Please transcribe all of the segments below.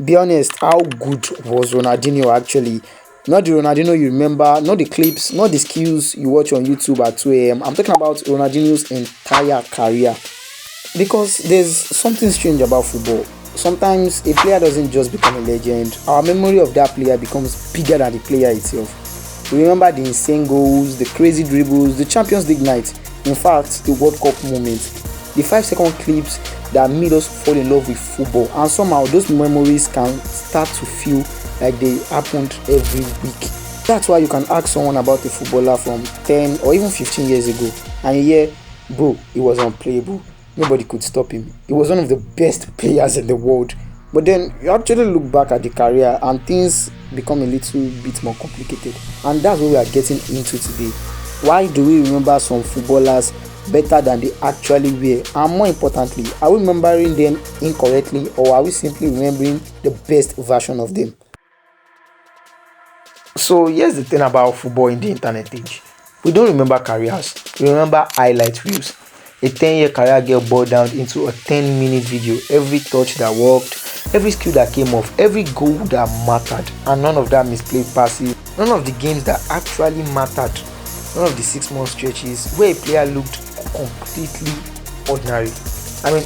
Be honest, how good was Ronaldinho actually? Not the Ronaldinho you remember, not the clips, not the skills you watch on YouTube at 2 a.m. I'm talking about Ronaldinho's entire career. Because there's something strange about football. Sometimes a player doesn't just become a legend, our memory of that player becomes bigger than the player itself. We remember the insane goals, the crazy dribbles, the Champions League night, in fact, the World Cup moments, the 5 second clips that made us fall in love with football, and somehow those memories can start to feel like they happened every week. That's why you can ask someone about a footballer from 10 or even 15 years ago, and you hear, bro, he was unplayable. Nobody could stop him. He was one of the best players in the world. But then you actually look back at the career and things become a little bit more complicated. And that's what we are getting into today. Why do we remember some footballers better than they actually were? And more importantly, are we remembering them incorrectly, or are we simply remembering the best version of them? So here's the thing about football in the internet age. We don't remember careers, we remember highlight reels. A 10-year career get boiled down into a 10-minute video. Every touch that worked, every skill that came off, every goal that mattered, and none of that misplayed passes, none of the games that actually mattered, none of the 6 month stretches where a player looked completely ordinary. I mean,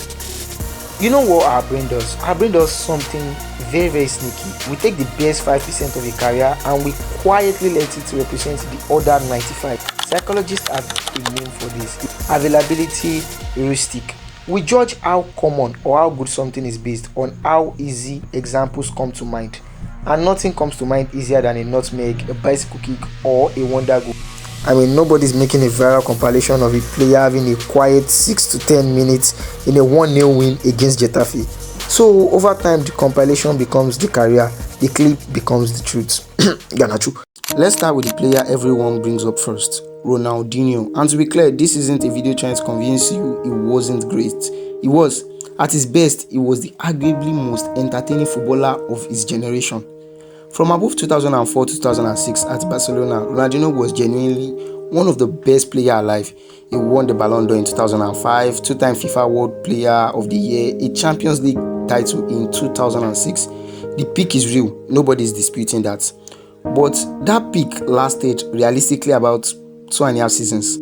you know what our brain does? Our brain does something very, very sneaky. We take the best 5% of a career and we quietly let it represent the other 95. Psychologists have a name for this: availability heuristic. We judge how common or how good something is based on how easy examples come to mind. And nothing comes to mind easier than a nutmeg, a bicycle kick, or a wonder goal. I mean, nobody's making a viral compilation of a player having a quiet 6 to 10 minutes in a 1-0 win against Getafe. So, over time, the compilation becomes the career, the clip becomes the truth. Ganachu. Let's start with the player everyone brings up first, Ronaldinho. And to be clear, this isn't a video trying to convince you he wasn't great. He was. At his best, he was the arguably most entertaining footballer of his generation. From above 2004 to 2006 at Barcelona, Ronaldinho was genuinely one of the best players alive. He won the Ballon d'Or in 2005, two-time FIFA World Player of the Year, a Champions League title in 2006. The peak is real, nobody is disputing that. But that peak lasted realistically about 2.5 seasons.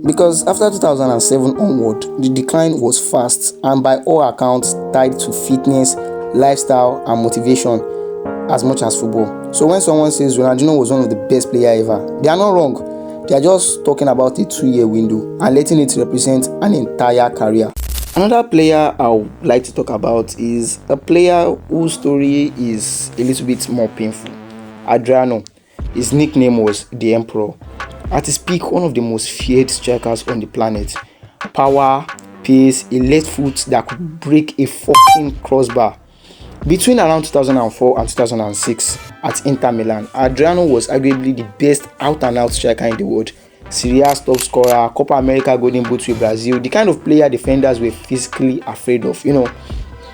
Because after 2007 onward, the decline was fast and by all accounts tied to fitness, lifestyle and motivation as much as football. So when someone says Ronaldinho was one of the best players ever, they are not wrong. They are just talking about a 2-year window and letting it represent an entire career. Another player I would like to talk about is a player whose story is a little bit more painful. Adriano. His nickname was the Emperor. At his peak, one of the most feared strikers on the planet. Power, pace, a left foot that could break a fucking crossbar. Between around 2004 and 2006 at Inter Milan, Adriano was arguably the best out-and-out striker in the world. Serie A's top scorer, Copa America Golden Boot with Brazil, the kind of player defenders were physically afraid of. The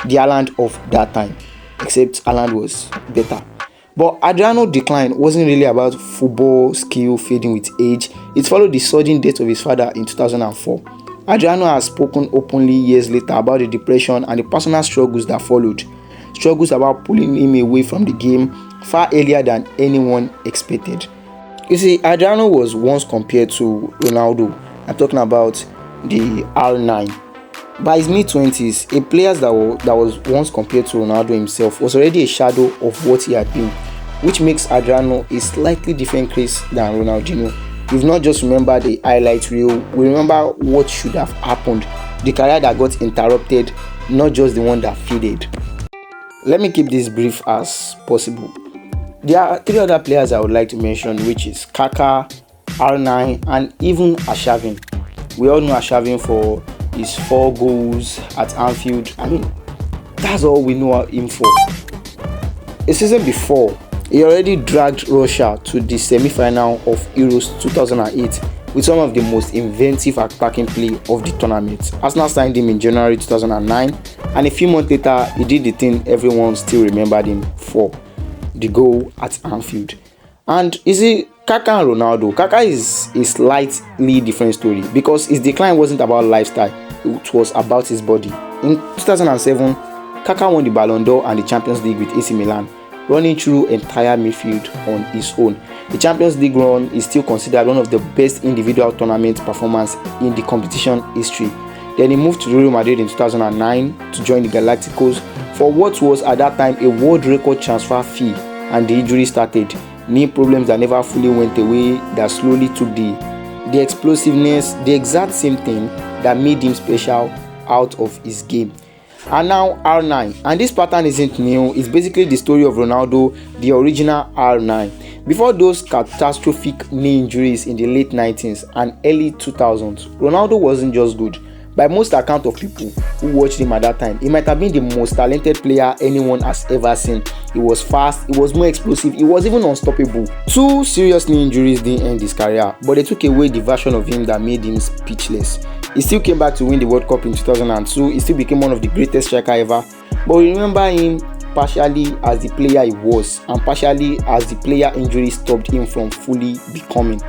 Haaland of that time. Except Haaland was better. But Adriano's decline wasn't really about football skill fading with age. It followed the sudden death of his father in 2004. Adriano has spoken openly years later about the depression and the personal struggles that followed. Struggles about pulling him away from the game far earlier than anyone expected. You see, Adriano was once compared to Ronaldo. I'm talking about the R9. By his mid-20s, a player that was once compared to Ronaldo himself was already a shadow of what he had been, which makes Adriano a slightly different case than Ronaldinho. We've not just remembered the highlight reel, we remember what should have happened, the career that got interrupted, not just the one that faded. Let me keep this brief as possible. There are 3 other players I would like to mention, which is Kaka, R9, and even Arshavin. We all know Arshavin for his 4 goals at Anfield. I mean, that's all we know him for. A season before, he already dragged Russia to the semi-final of Euros 2008 with some of the most inventive attacking play of the tournament. Arsenal signed him in January 2009, and a few months later, he did the thing everyone still remembered him for, the goal at Anfield. And you see, Kaka and Ronaldo, Kaka is a slightly different story because his decline wasn't about lifestyle, it was about his body. In 2007, Kaka won the Ballon d'Or and the Champions League with AC Milan, running through entire midfield on his own. The Champions League run is still considered one of the best individual tournament performances in the competition history. Then he moved to Real Madrid in 2009 to join the Galacticos for what was at that time a world record transfer fee, and the injury started. Knee problems that never fully went away, that slowly took the explosiveness, the exact same thing that made him special out of his game. And now R9, and this pattern isn't new. It's basically the story of Ronaldo, the original R9. Before those catastrophic knee injuries in the late 90s and early 2000s, Ronaldo wasn't just good. By most account of people who watched him at that time, he might have been the most talented player anyone has ever seen. He was fast, he was more explosive, he was even unstoppable. 2 serious knee injuries didn't end his career, but they took away the version of him that made him speechless. He still came back to win the World Cup in 2002, he still became one of the greatest strikers ever, but we remember him partially as the player he was, and partially as the player injury stopped him from fully becoming.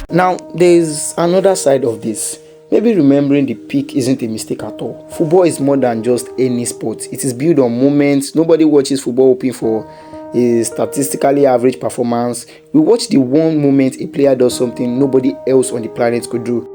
Now, there's another side of this. Maybe remembering the peak isn't a mistake at all. Football is more than just any sport. It is built on moments. Nobody watches football hoping for a statistically average performance. We watch the one moment a player does something nobody else on the planet could do.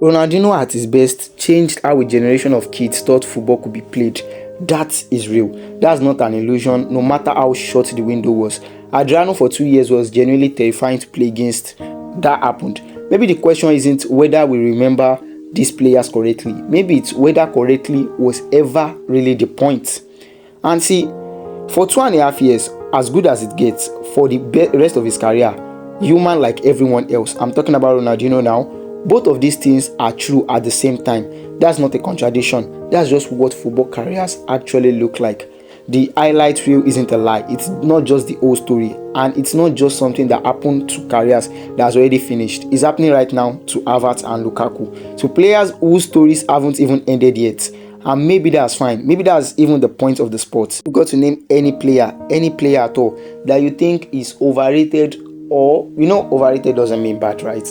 Ronaldinho at his best changed how a generation of kids thought football could be played. That is real. That's not an illusion, no matter how short the window was. Adriano for 2 years was genuinely terrifying to play against. That happened. Maybe the question isn't whether we remember these players correctly. Maybe it's whether correctly was ever really the point. And see, for 2.5 years, as good as it gets, for the rest of his career, human like everyone else, I'm talking about Ronaldinho now, both of these things are true at the same time. That's not a contradiction. That's just what football careers actually look like. The highlight reel isn't a lie. It's not just the whole story, and it's not just something that happened to careers that's already finished. It's happening right now to Havertz and Lukaku, to players whose stories haven't even ended yet. And maybe that's fine. Maybe that's even the point of the sport. You've got to name any player at all that you think is overrated, or overrated doesn't mean bad, right?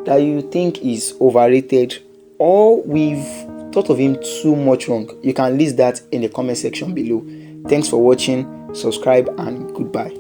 That you think is overrated, or we've thought of him too much wrong. You can list that in the comment section below. Thanks for watching, subscribe, and goodbye.